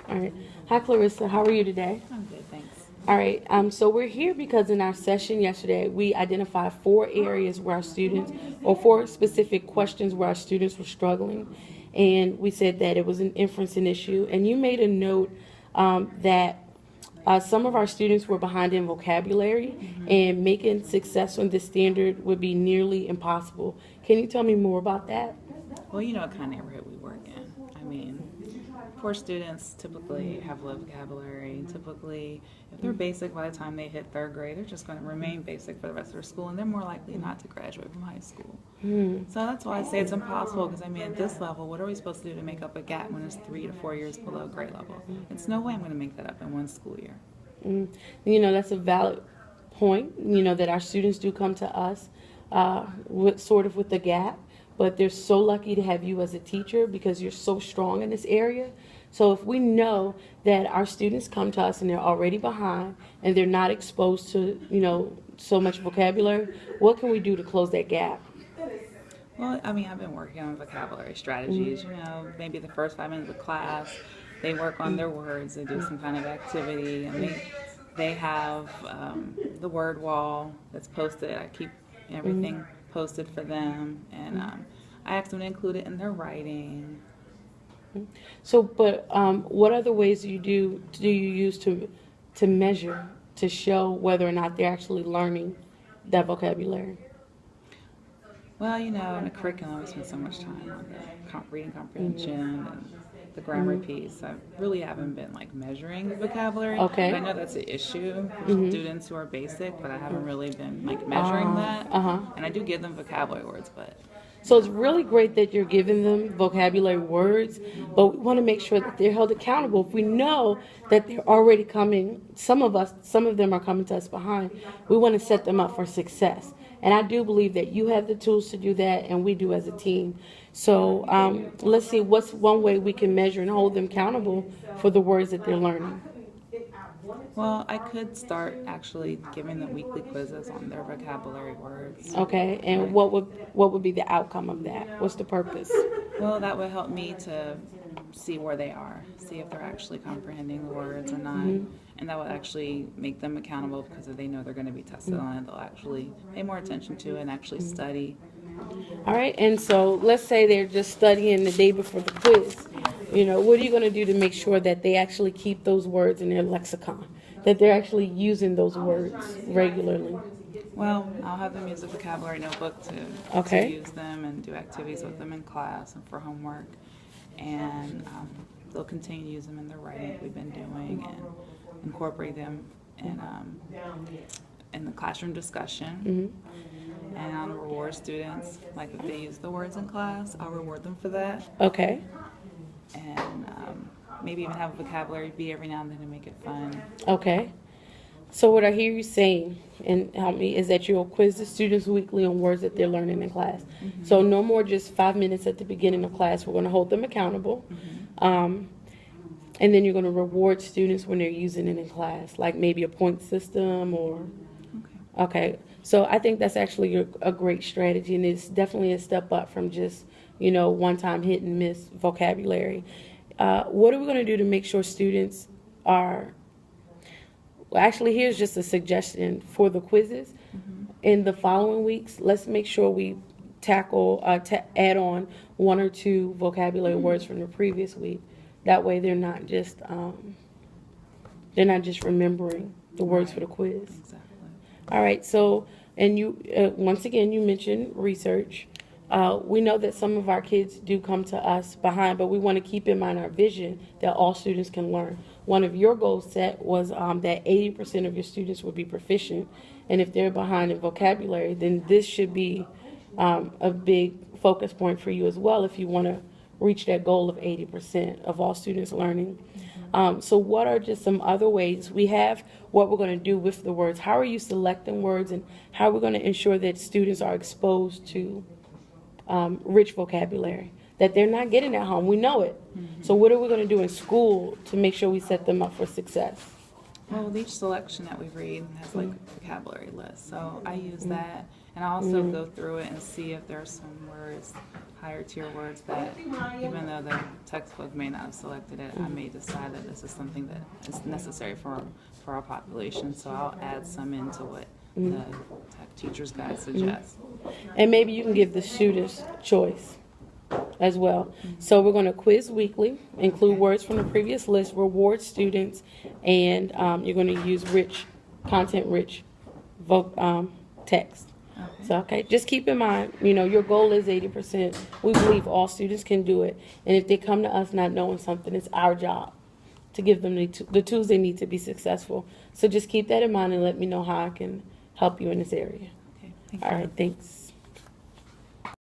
All right. Hi, Clarissa. How are you today? I'm good, thanks. All right. So we're here because in our session yesterday, we identified 4 areas where our students, or 4 specific questions where our students were struggling. And we said that it was an inferencing issue. And you made a note that some of our students were behind in vocabulary, and making success on this standard would be nearly impossible. Can you tell me more about that? Well, you know what kind of neighborhood we work in. I mean, poor students typically have low vocabulary. Typically, if they're basic by the time they hit third grade, they're just going to remain basic for the rest of their school, and they're more likely not to graduate from high school. So that's why I say it's impossible, because I mean, at this level, what are we supposed to do to make up a gap when it's 3 to 4 years below grade level? It's no way I'm going to make that up in one school year. That's a valid point, that our students do come to us with the gap, but they're so lucky to have you as a teacher because you're so strong in this area. So if we know that our students come to us and they're already behind and they're not exposed to, so much vocabulary, what can we do to close that gap? Well, I mean, I've been working on vocabulary strategies. Maybe the first 5 minutes of class, they work on their words, they do some kind of activity, and they have the word wall that's posted. I keep everything posted for them, and I ask them to include it in their writing. So, but what other ways do you use to measure, to show whether or not they're actually learning that vocabulary? Well, in the curriculum, we spend so much time on the reading comprehension and the grammar piece. I really haven't been measuring the vocabulary. Okay. I know that's an issue for students who are basic, but I haven't really been measuring that. And I do give them vocabulary words, but. So it's really great that you're giving them vocabulary words, but we want to make sure that they're held accountable. If we know that they're already coming, some of them are coming to us behind, we want to set them up for success. And I do believe that you have the tools to do that, and we do as a team. So let's see, what's one way we can measure and hold them accountable for the words that they're learning? Well, I could start actually giving them weekly quizzes on their vocabulary words. Okay, and what would be the outcome of that? What's the purpose? Well, that would help me to see where they are, see if they're actually comprehending the words or not. And that would actually make them accountable, because if they know they're going to be tested on it, they'll actually pay more attention to it and actually study. All right, and so let's say they're just studying the day before the quiz. What are you going to do to make sure that they actually keep those words in their lexicon, that they're actually using those words regularly? Well, I'll have them use a vocabulary notebook to use them and do activities with them in class and for homework. And they'll continue to use them in their writing that we've been doing, and incorporate them in the classroom discussion. And I'll reward students, if they use the words in class, I'll reward them for that. Okay. And maybe even have a vocabulary bee every now and then to make it fun. Okay. So what I hear you saying, and help me, is that you'll quiz the students weekly on words that they're learning in class. So no more just 5 minutes at the beginning of class. We're going to hold them accountable. And then you're going to reward students when they're using it in class, like maybe a point system or... Okay. So I think that's actually a great strategy, and it's definitely a step up from just, one-time hit and miss vocabulary. What are we going to do to make sure students are... Well, actually, here's just a suggestion for the quizzes. In the following weeks, let's make sure we tackle, add on 1 or 2 vocabulary words from the previous week. That way, they're not just remembering the words for the quiz. Exactly. All right. So, and you once again, you mentioned research. We know that some of our kids do come to us behind, but we want to keep in mind our vision that all students can learn. One of your goals set was that 80% of your students would be proficient, and if they're behind in vocabulary, then this should be a big focus point for you as well if you want to reach that goal of 80% of all students learning. So what are just some other ways? We have what we're going to do with the words. How are you selecting words, and how are we going to ensure that students are exposed to rich vocabulary that they're not getting at home? We know it. So what are we going to do in school to make sure we set them up for success? Well, with each selection that we read has vocabulary list. So I use that, And I also go through it and see if there are some words, higher tier words, that even though the textbook may not have selected it, I may decide that this is something that is necessary for our population. So I'll add some into what the teacher's guide suggests. And maybe you can give the students choice as well. So we're going to quiz weekly, include words from the previous list, reward students, and you're going to use content-rich text. Okay. So, okay, just keep in mind, your goal is 80%. We believe all students can do it. And if they come to us not knowing something, it's our job to give them the tools they need to be successful. So just keep that in mind and let me know how I can help you in this area. Okay. Thank All you. right, thanks.